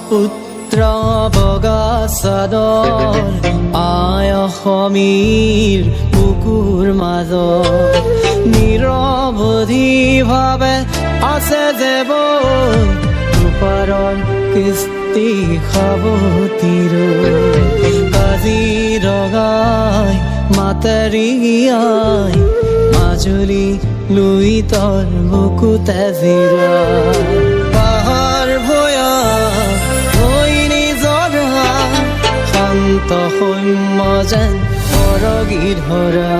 পুত্ৰ বগা চাদৰ আই অসমীৰ বুকুৰ মাজত নিৰৱধিভাৱে আছে যেব দুপাৰৰ কিস্তি সাৱতীৰ কাজিৰঙাই মাতেৰিয়াই মাজুলী লুইতৰ বুকুতে জিৰা পাহাৰ ভৈয়া শান্ত সৌম্য যেন সৰগী ধৰা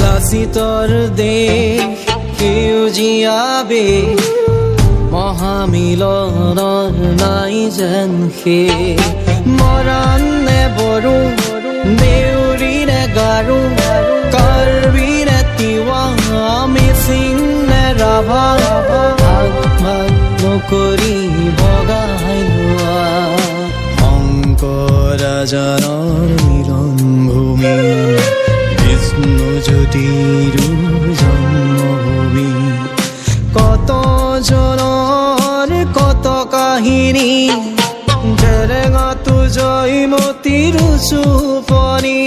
লাচিতৰ দেশ সেউজীয়াবে মহামিলনৰ নাই যেন সে মৰাণে বড়ো দেউৰীৰে গাৰো কাৰ্বিৰে তিৱা মিচিঙে ৰাভা ভাগ ভাগ নকৰি বগাই লোৱা শংকৰাজানৰ মিলনভূমি বিষ্ণুজ্যোতিৰো জন্মভূমি কত জনৰ কত কাহিনী জেৰেঙাটো জয়মতীৰ চুপনি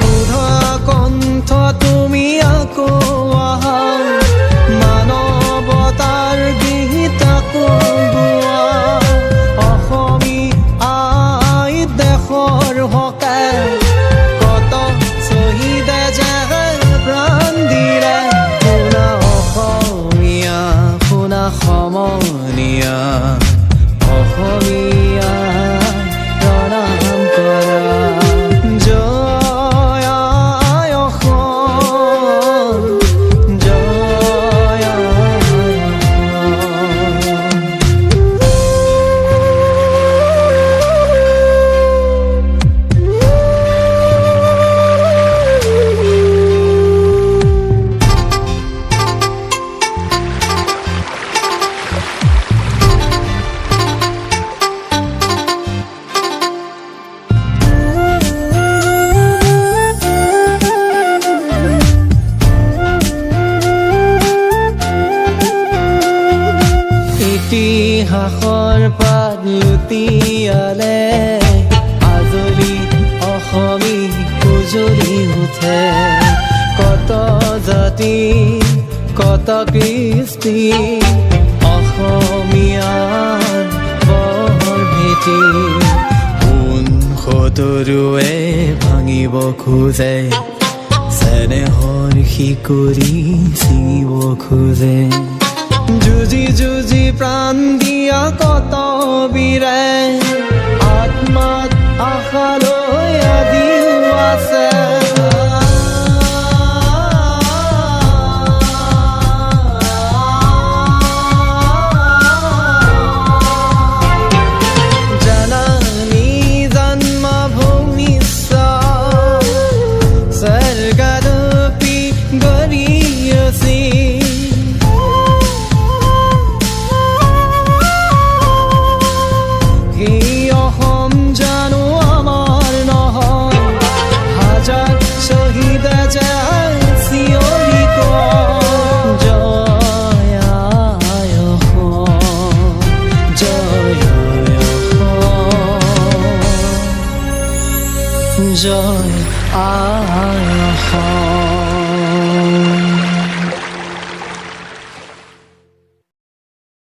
সুধা কণ্ঠ তুমি আকৌ আহা মানৱতাৰ গীত আকৌ গোৱা অসমী আই দেশৰ হকে কত শহীদে যে প্ৰাণ দিলে শুনা অসমীয়া শুনা সমনীয়া অসমীয়া প্ৰণাম কৰা জয় আই অসম জয় আই অসম ইতিহাসৰ পাত লুটিয়ালে আজলি অসমী উজলি উঠে কত জাতি কত কৃষ্টি অসমীয়াৰ বৰ ভেটি কোন সতৰুৱে ভাঙিব খোজে চেনেহৰ শিকৰি ছিঙিব খোজে যুঁজি যুঁজি প্ৰাণ দিয়া কত বীৰে আত্মাত আশালৈ আজিও আছে জননী জন্মভূমি স্বৰ্গৰূপী গৰীয়সী জয় আই অসম